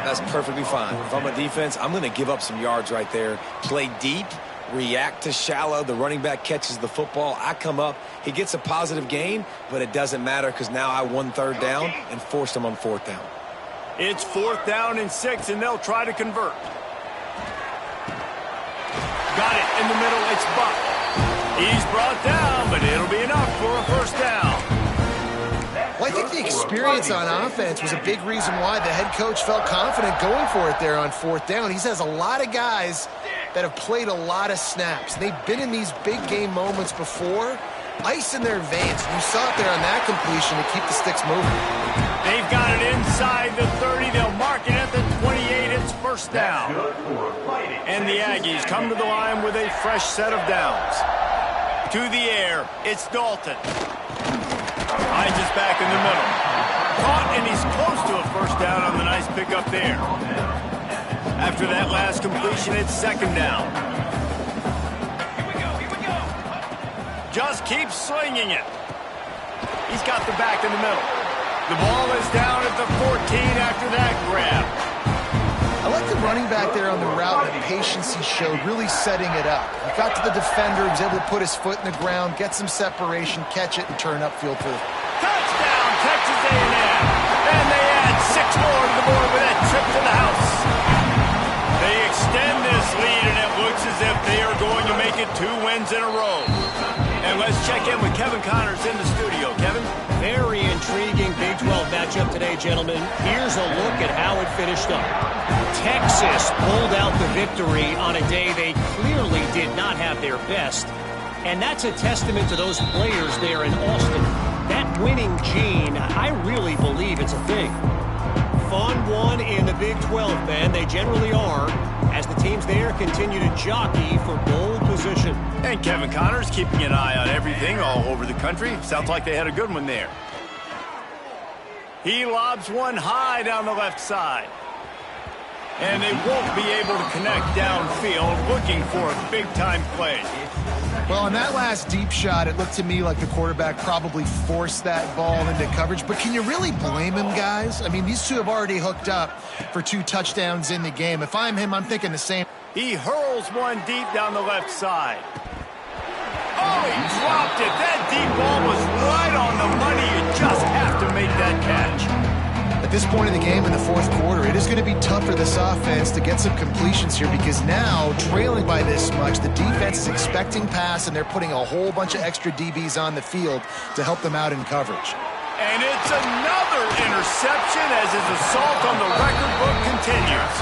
That's perfectly fine. If I'm a defense, I'm going to give up some yards right there. Play deep, react to shallow. The running back catches the football. I come up. He gets a positive gain, but it doesn't matter because now I won third down and forced him on fourth down. It's 4th down and 6, and they'll try to convert. Got it in the middle. It's Buck. He's brought down, but it'll be enough for a first down. Well, I think the experience on offense was a big reason why the head coach felt confident going for it there on fourth down. He has a lot of guys that have played a lot of snaps. They've been in these big game moments before. Ice in their veins. You saw it there on that completion to keep the sticks moving. They've got it inside the 30. They'll mark it at the 28. It's first down. And the Aggies come to the line with a fresh set of downs. To the air, it's Dalton. Hines is back in the middle. Caught, and he's close to a first down on the nice pickup there. After that last completion, it's second down. Just keeps slinging it. He's got the back in the middle. The ball is down at the 14 after that grab. I like the running back there on the route, the patience he showed, really setting it up. He got to the defender, he was able to put his foot in the ground, get some separation, catch it, and turn upfield for the touchdown, Texas A&M. And they add 6 more to the board with that trip to the house. They extend this lead, and it looks as if they are going to make it 2 wins in a row. And let's check in with Kevin Connors in the studio. Kevin? Very intriguing Big 12 matchup today, gentlemen. Here's a look at how it finished up. Texas pulled out the victory on a day they clearly did not have their best. And that's a testament to those players there in Austin. That winning gene, I really believe it's a thing. Fun one in the Big 12, man. They generally are, as the teams there continue to jockey for bowl position. And Kevin Connors keeping an eye on everything all over the country. Sounds like they had a good one there. He lobs one high down the left side. And they won't be able to connect downfield, looking for a big-time play. Well, on that last deep shot, it looked to me like the quarterback probably forced that ball into coverage. But can you really blame him, guys? I mean, these two have already hooked up for 2 touchdowns in the game. If I'm him, I'm thinking the same. He hurls one deep down the left side. Oh, he dropped it. That deep ball was right on the money. You just have to make that catch. At this point in the game, in the fourth quarter, it is going to be tough for this offense to get some completions here because now, trailing by this much, the defense is expecting pass, and they're putting a whole bunch of extra DBs on the field to help them out in coverage. And it's another interception as his assault on the record book continues.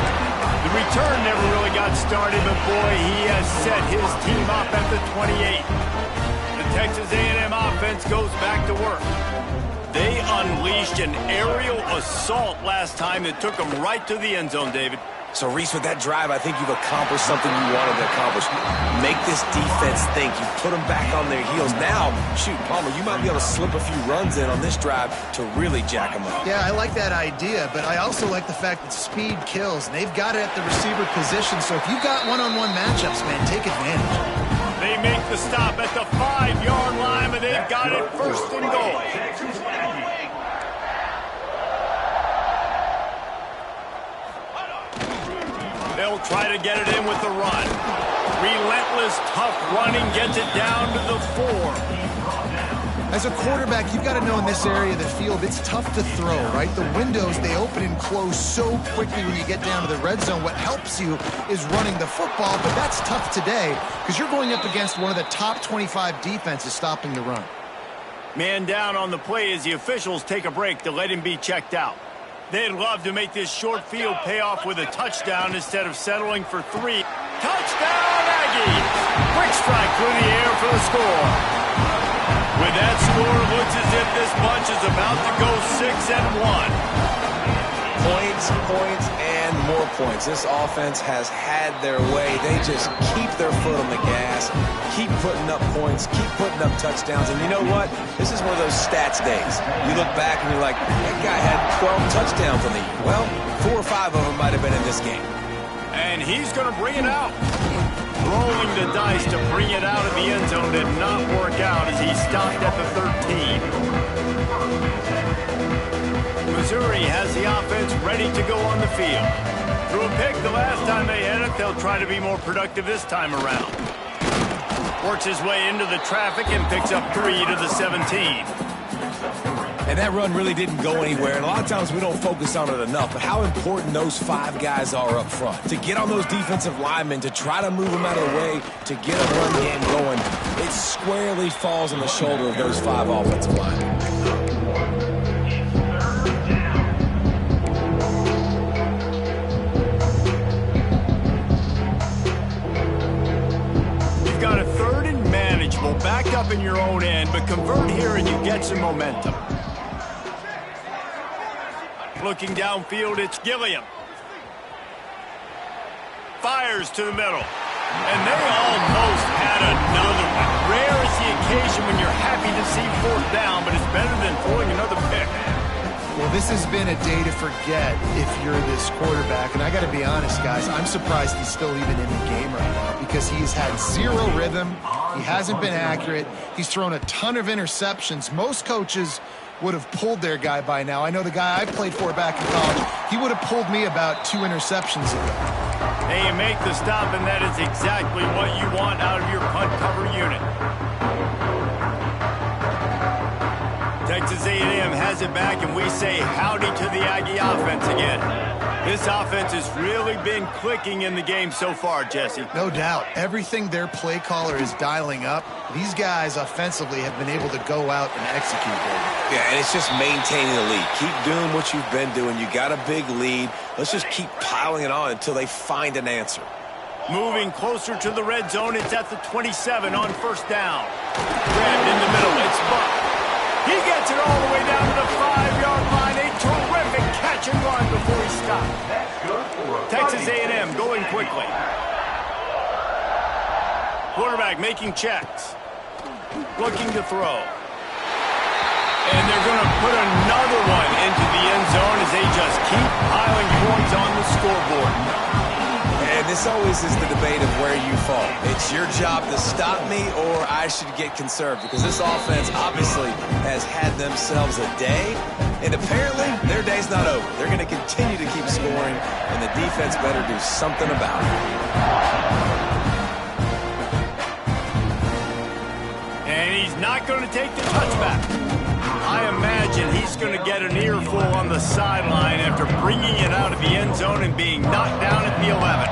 The return never really got started, but boy, he has set his team up at the 28. The Texas A&M offense goes back to work. They unleashed an aerial assault last time that took them right to the end zone, David. So, Reese, with that drive, I think you've accomplished something you wanted to accomplish. Make this defense think. You put them back on their heels. Now, shoot, Palmer, you might be able to slip a few runs in on this drive to really jack them up. Yeah, I like that idea, but I also like the fact that speed kills. And they've got it at the receiver position, so if you've got one-on-one matchups, man, take advantage. They make the stop at the 5-yard line, but they've got it first and goal. They'll try to get it in with the run. Relentless, tough running gets it down to the 4. As a quarterback, you've got to know in this area of the field, it's tough to throw, right? The windows, they open and close so quickly when you get down to the red zone. What helps you is running the football, but that's tough today because you're going up against one of the top 25 defenses stopping the run. Man down on the play as the officials take a break to let him be checked out. They'd love to make this short field pay off with a touchdown instead of settling for 3. Touchdown, Aggies! Quick strike through the air for the score. With that score, it looks as if this bunch is about to go 6-1. Points, points, and more points. This offense has had their way. They just keep their foot on the gas, keep putting up points, keep putting up touchdowns. And you know what? This is one of those stats days. You look back and you're like, that guy had 12 touchdowns on the year. Well, 4 or 5 of them might have been in this game. And he's going to bring it out. Rolling the dice to bring it out of the end zone did not work out as he stopped at the 13. Missouri has the offense ready to go on the field. Threw a pick the last time they had it. They'll try to be more productive this time around. Works his way into the traffic and picks up 3 to the 17. And that run really didn't go anywhere. And a lot of times we don't focus on it enough. But how important those 5 guys are up front. To get on those defensive linemen, to try to move them out of the way, to get a run game going, it squarely falls on the shoulder of those 5 offensive linemen. You've got a 3rd and manageable, back up in your own end, but convert here and you get some momentum. Looking downfield, it's Gilliam. Fires to the middle. And they almost had another one. Rare is the occasion when you're happy to see 4th down, but it's better than throwing another pick. Well, this has been a day to forget if you're this quarterback. And I got to be honest, guys, I'm surprised he's still even in the game right now because he's had 0 rhythm. He hasn't been accurate. He's thrown a ton of interceptions. Most coaches would have pulled their guy by now. I know the guy I played for back in college, he would have pulled me about 2 interceptions ago. Hey, you make the stop, and that is exactly what you want out of your punt cover unit. Texas A&M has it back, and we say howdy to the Aggie offense again. This offense has really been clicking in the game so far, Jesse. No doubt. Everything their play caller is dialing up, these guys offensively have been able to go out and execute. Yeah, and it's just maintaining the lead. Keep doing what you've been doing. You got a big lead. Let's just keep piling it on until they find an answer. Moving closer to the red zone, it's at the 27 on 1st down. Grabbed in the middle, it's Buck. He gets it all the way down to the 5-yard line. A terrific catch and run before he stopped. Texas A&M going quickly. Quarterback making checks. Looking to throw. And they're going to put another one into the end zone as they just keep piling points on the scoreboard. And this always is the debate of where you fall. It's your job to stop me or I should get conserved because this offense obviously has had themselves a day, and apparently their day's not over. They're going to continue to keep scoring, and the defense better do something about it. And he's not going to take the touchback. I imagine he's going to get an earful on the sideline after bringing it out of the end zone and being knocked down at the 11.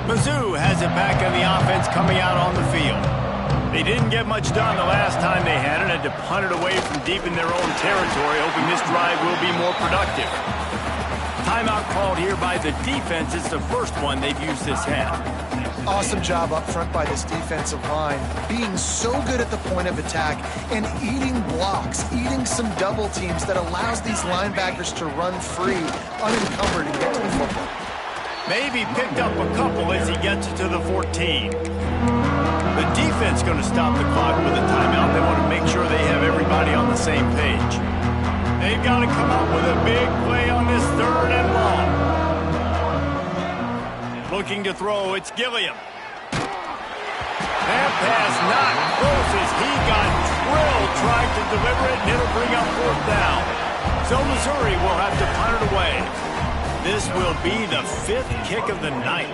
Mizz has it back on the offense coming out on the field. They didn't get much done the last time they had it, had to punt it away from deep in their own territory, hoping this drive will be more productive. Timeout called here by the defense. It's the first one they've used this half. Awesome job up front by this defensive line, being so good at the point of attack and eating blocks, eating some double teams that allows these linebackers to run free, unencumbered, and get to the football. Maybe picked up a couple as he gets it to the 14. The defense going to stop the clock with a timeout. They want to make sure they have everybody on the same page. They've got to come up with a big play on this 3rd and long. Looking to throw, it's Gilliam. That pass not close as he got drilled trying to deliver it, and it'll bring up 4th down. So Missouri will have to punt it away. This will be the 5th kick of the night.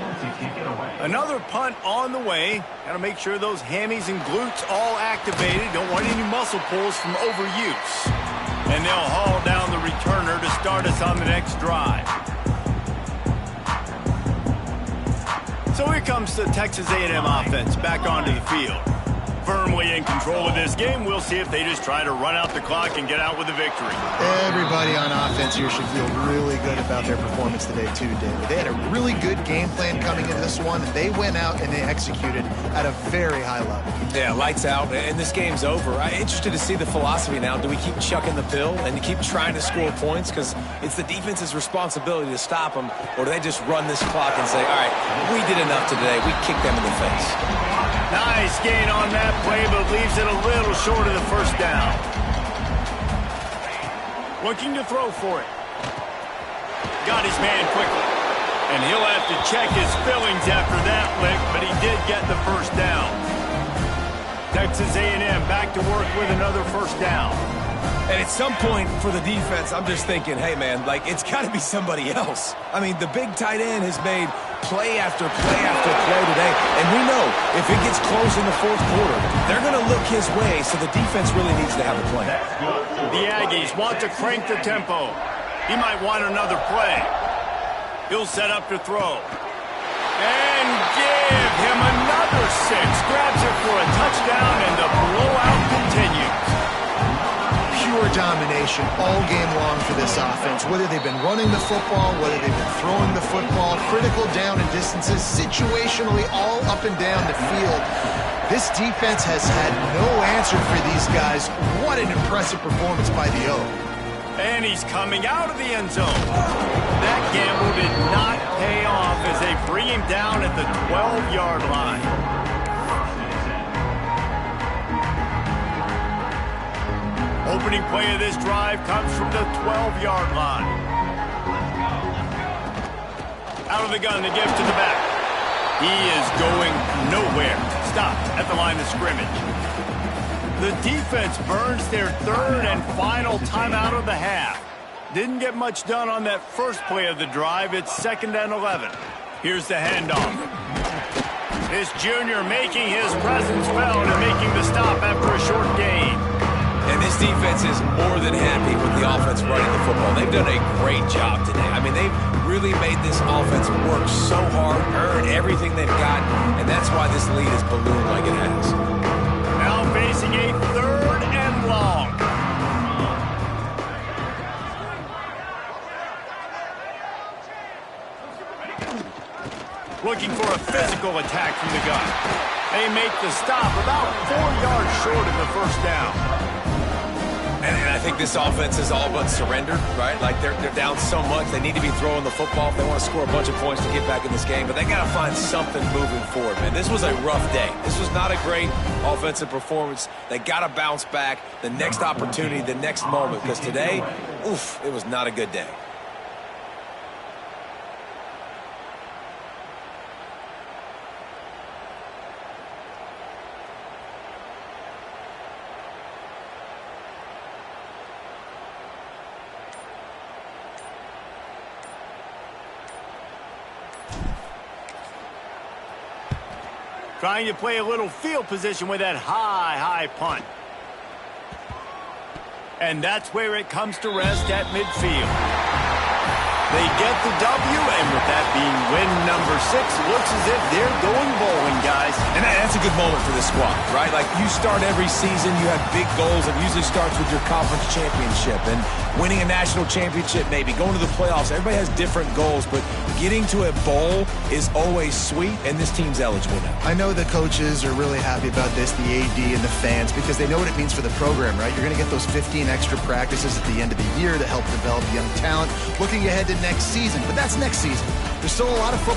Another punt on the way. Got to make sure those hammies and glutes all activated. Don't want any muscle pulls from overuse. And they'll haul down the returner to start us on the next drive. So here comes the Texas A&M offense back onto the field. Firmly in control of this game. We'll see if they just try to run out the clock and get out with a victory. Everybody on offense here should feel really good about their performance today too, David. They had a really good game plan coming into this one, and they went out and they executed at a very high level. Yeah, lights out, and this game's over. I'm interested to see the philosophy now. Do we keep chucking the pill and keep trying to score points because it's the defense's responsibility to stop them, or do they just run this clock and say, all right, we did enough today. We kicked them in the face. Nice gain on that play, but leaves it a little short of the 1st down. Looking to throw for it. Got his man quickly. And he'll have to check his fillings after that lick, but he did get the 1st down. Texas A&M back to work with another 1st down. And at some point for the defense, I'm just thinking, hey, man, like, it's got to be somebody else. I mean, the big tight end has made play after play after play today. And we know if it gets close in the 4th quarter, they're going to look his way, so the defense really needs to have a plan. The Aggies want to crank the tempo. He might want another play. He'll set up to throw. And give him another 6. Grabs it for a touchdown, and the blowout continues. Pure domination all game long for this offense. Whether they've been running the football, whether they've been throwing the football, critical down and distances, situationally all up and down the field. This defense has had no answer for these guys. What an impressive performance by the O. And he's coming out of the end zone. That gamble did not pay off as they bring him down at the 12-yard line. Opening play of this drive comes from the 12-yard line. Out of the gun, the give to the back. He is going nowhere. Stopped at the line of scrimmage. The defense burns their 3rd and final timeout of the half. Didn't get much done on that first play of the drive. It's 2nd and 11. Here's the handoff. This junior making his presence felt and making the stop after a short gain. And this defense is more than happy with the offense running the football. They've done a great job today. I mean, they've really made this offense work so hard, earn everything they've got, and that's why this lead is ballooned like it has. Now facing a 3rd and long. Looking for a physical attack from the gun. They make the stop about 4 yards short of the 1st down. And I think this offense is all but surrendered, right? Like, they're down so much. They need to be throwing the football if they want to score a bunch of points to get back in this game. But they got to find something moving forward, man. This was a rough day. This was not a great offensive performance. They got to bounce back the next opportunity, the next moment. Because today, oof, it was not a good day. Trying to play a little field position with that high punt. And that's where it comes to rest at midfield. They get the W, and with that being win number 6, looks as if they're going bowling, guys. And that's a good moment for this squad, right? Like, you start every season, you have big goals. It usually starts with your conference championship and winning a national championship, maybe going to the playoffs. Everybody has different goals, but getting to a bowl is always sweet, and this team's eligible now. I know the coaches are really happy about this, the AD and the fans, because they know what it means for the program, right? You're going to get those 15 extra practices at the end of the year to help develop young talent. Looking ahead to next season, but that's next season. There's still a lot of football